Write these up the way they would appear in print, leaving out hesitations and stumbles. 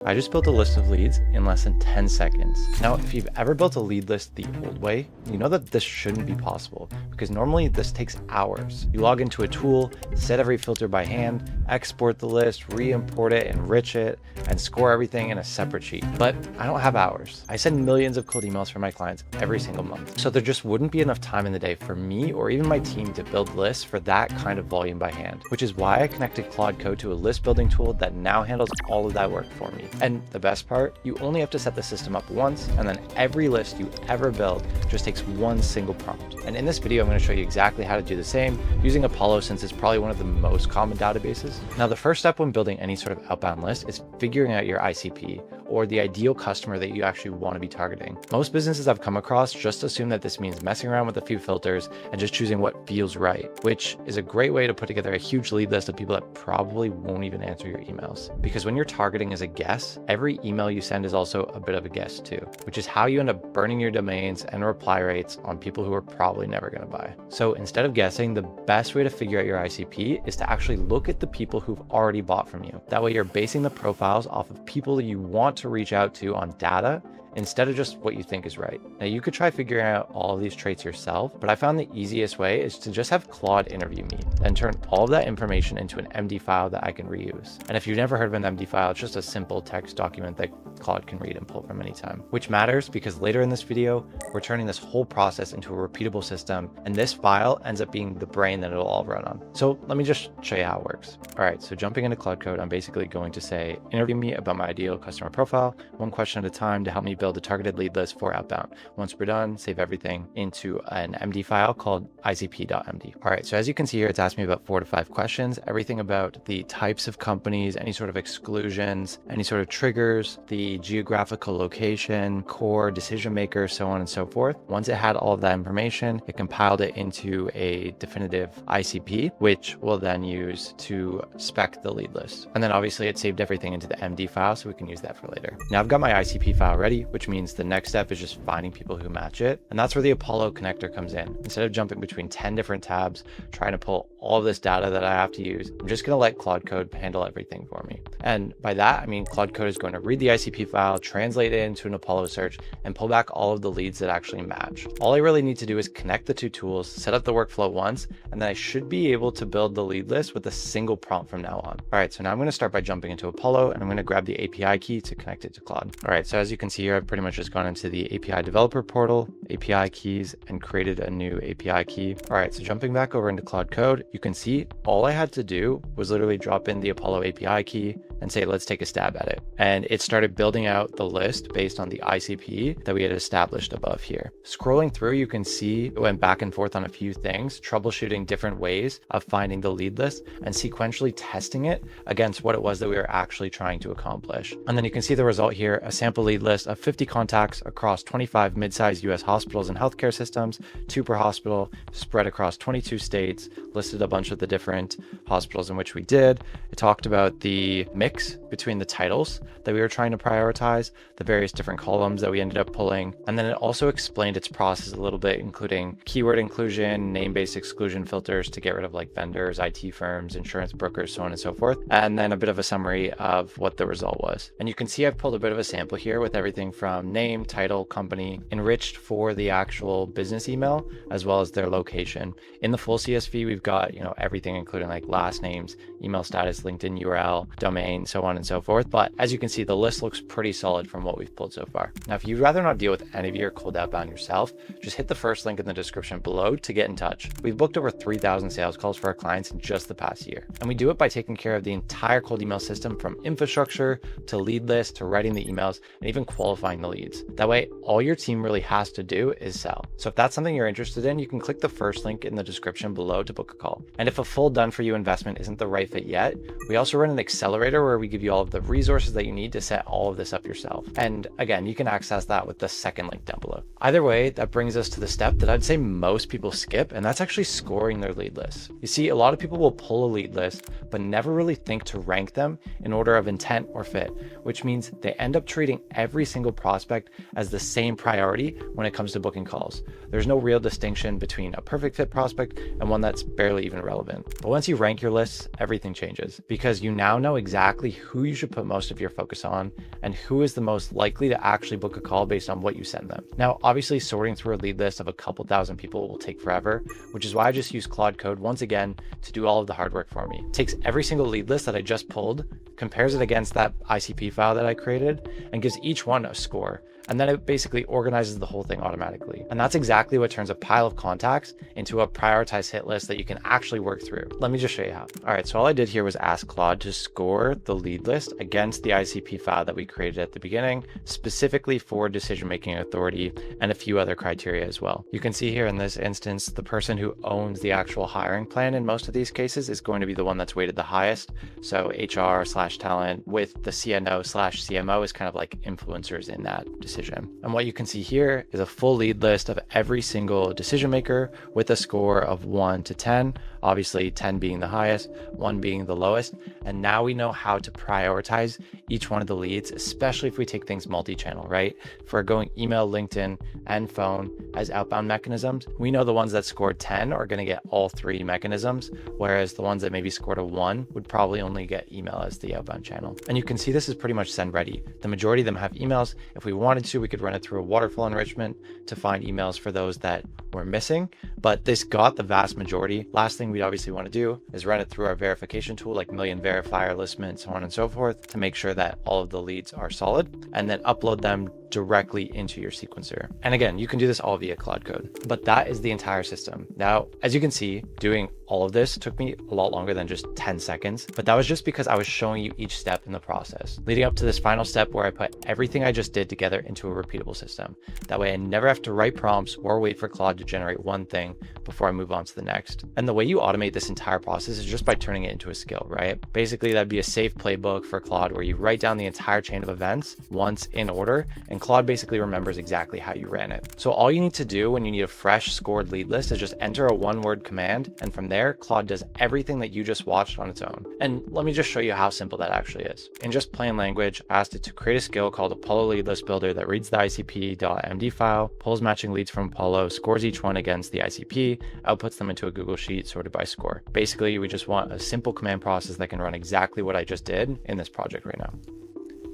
I just built a list of leads in less than 10 seconds. Now, if you've ever built a lead list the old way, you know that this shouldn't be possible because normally this takes hours. You log into a tool, set every filter by hand, export the list, re-import it, enrich it, and score everything in a separate sheet. But I don't have hours. I send millions of cold emails for my clients every single month. So there just wouldn't be enough time in the day for me or even my team to build lists for that kind of volume by hand, which is why I connected Claude Code to a list building tool that now handles all of that work for me. And the best part, you only have to set the system up once, and then every list you ever build just takes one single prompt. And in this video, I'm going to show you exactly how to do the same using Apollo, since it's probably one of the most common databases. Now, the first step when building any sort of outbound list is figuring out your ICP, or the ideal customer that you actually want to be targeting. Most businesses I've come across just assume that this means messing around with a few filters and just choosing what feels right, which is a great way to put together a huge lead list of people that probably won't even answer your emails. Because when you're targeting as a guess, every email you send is also a bit of a guess too, which is how you end up burning your domains and reply rates on people who are probably never going to buy. So instead of guessing, the best way to figure out your ICP is to actually look at the people who've already bought from you. That way you're basing the profiles off of people that you want to reach out to on data instead of just what you think is right. Now, you could try figuring out all of these traits yourself, but I found the easiest way is to just have Claude interview me and turn all of that information into an MD file that I can reuse. And if you've never heard of an MD file, it's just a simple text document that Claude can read and pull from anytime, which matters because later in this video, we're turning this whole process into a repeatable system, and this file ends up being the brain that it'll all run on. So let me just show you how it works. All right, so jumping into Claude Code, I'm basically going to say, interview me about my ideal customer profile, one question at a time to help me build a targeted lead list for outbound. Once we're done, save everything into an MD file called icp.md. All right, so as you can see here, it's asked me about 4 to 5 questions, everything about the types of companies, any sort of exclusions, any sort of triggers, the geographical location, core decision makers, so on and so forth. Once it had all of that information, it compiled it into a definitive ICP, which we'll then use to spec the lead list. And then obviously it saved everything into the MD file, so we can use that for later. Now I've got my ICP file ready, which means the next step is just finding people who match it. And that's where the Apollo connector comes in. Instead of jumping between 10 different tabs, trying to pull all of this data that I have to use, I'm just going to let Claude Code handle everything for me. And by that, I mean Claude Code is going to read the ICP file, translate it into an Apollo search, and pull back all of the leads that actually match. All I really need to do is connect the two tools, set up the workflow once, and then I should be able to build the lead list with a single prompt from now on. All right, so now I'm going to start by jumping into Apollo, and I'm going to grab the API key to connect it to Claude. All right, so as you can see here, I've pretty much just gone into the API developer portal, API keys, and created a new API key. All right, so jumping back over into Claude Code, you can see all I had to do was literally drop in the Apollo API key and say, let's take a stab at it. And it started building out the list based on the ICP that we had established above here. Scrolling through, you can see it went back and forth on a few things, troubleshooting different ways of finding the lead list and sequentially testing it against what it was that we were actually trying to accomplish. And then you can see the result here, a sample lead list of 50 contacts across 25 mid-sized US hospitals and healthcare systems, 2 per hospital, spread across 22 states, listed a bunch of the different hospitals in which we did. It talked about the mix between the titles that we were trying to prioritize, the various different columns that we ended up pulling, and then it also explained its process a little bit, including keyword inclusion, name-based exclusion filters to get rid of like vendors, IT firms, insurance brokers, so on and so forth, and then a bit of a summary of what the result was. And you can see I've pulled a bit of a sample here with everything from name, title, company, enriched for the actual business email, as well as their location. In the full CSV, we've got, everything including like last names, email status, LinkedIn URL, domain, so on and so forth. But as you can see, the list looks pretty solid from what we've pulled so far. Now, if you'd rather not deal with any of your cold outbound yourself, just hit the first link in the description below to get in touch. We've booked over 3,000 sales calls for our clients in just the past year. And we do it by taking care of the entire cold email system, from infrastructure to lead list to writing the emails and even qualifying the leads. That way, all your team really has to do is sell. So if that's something you're interested in, you can click the first link in the description below to book a call. And if a full done for you investment isn't the right fit yet, we also run an accelerator where we give you all of the resources that you need to set all of this up yourself. And again, you can access that with the second link down below. Either way, that brings us to the step that I'd say most people skip, and that's actually scoring their lead list. You see, a lot of people will pull a lead list, but never really think to rank them in order of intent or fit, which means they end up treating every single prospect as the same priority when it comes to booking calls. There's no real distinction between a perfect fit prospect and one that's barely even relevant. But once you rank your lists, everything changes because you now know exactly exactly who you should put most of your focus on and who is the most likely to actually book a call based on what you send them. Now, obviously sorting through a lead list of a couple thousand people will take forever, which is why I just use Claude Code once again to do all of the hard work for me. It takes every single lead list that I just pulled, compares it against that ICP file that I created, and gives each one a score. And then it basically organizes the whole thing automatically. And that's exactly what turns a pile of contacts into a prioritized hit list that you can actually work through. Let me just show you how. All right, so all I did here was ask Claude to score the lead list against the ICP file that we created at the beginning, specifically for decision-making authority and a few other criteria as well. You can see here in this instance, the person who owns the actual hiring plan in most of these cases is going to be the one that's weighted the highest. So HR/talent with the CNO/CMO is kind of like influencers in that decision. And what you can see here is a full lead list of every single decision maker with a score of 1 to 10, obviously 10 being the highest, 1 being the lowest. And now we know how to prioritize each one of the leads, especially if we take things multi-channel, right? If we're going email, LinkedIn, and phone as outbound mechanisms, we know the ones that scored 10 are going to get all 3 mechanisms, whereas the ones that maybe scored a 1 would probably only get email as the outbound channel. And you can see this is pretty much send ready. The majority of them have emails. If we wanted to, we could run it through a waterfall enrichment to find emails for those that were missing, but this got the vast majority. Last thing we'd obviously want to do is run it through our verification tool like Million Verifier, Listment, so on and so forth, to make sure that all of the leads are solid, and then upload them directly into your sequencer. And again, you can do this all via Claude Code, but that is the entire system. Now, as you can see, doing all of this took me a lot longer than just 10 seconds, but that was just because I was showing you each step in the process, leading up to this final step where I put everything I just did together into a repeatable system. That way I never have to write prompts or wait for Claude to generate one thing before I move on to the next. And the way you automate this entire process is just by turning it into a skill, right? Basically, that'd be a safe playbook for Claude where you write down the entire chain of events once in order, and Claude basically remembers exactly how you ran it. So all you need to do when you need a fresh scored lead list is just enter a one-word command, and from there, Claude does everything that you just watched on its own. And let me just show you how simple that actually is. In just plain language, I asked it to create a skill called Apollo Lead List Builder that reads the ICP.md file, pulls matching leads from Apollo, scores each one against the ICP, outputs them into a Google Sheet sorted by score. Basically, we just want a simple command process that can run exactly what I just did in this project right now.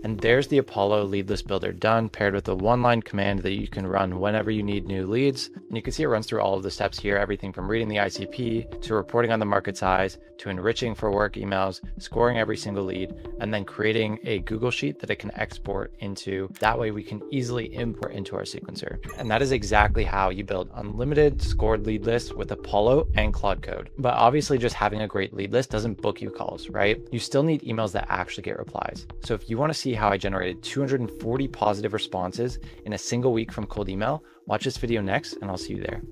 And there's the Apollo Lead List Builder done, paired with a one-line command that you can run whenever you need new leads. And you can see it runs through all of the steps here, everything from reading the ICP to reporting on the market size, to enriching for work emails, scoring every single lead, and then creating a Google Sheet that it can export into. That way we can easily import into our sequencer. And that is exactly how you build unlimited scored lead lists with Apollo and Claude Code. But obviously just having a great lead list doesn't book you calls, right? You still need emails that actually get replies. So if you want to see how I generated 240 positive responses in a single week from cold email, watch this video next and I'll see you there.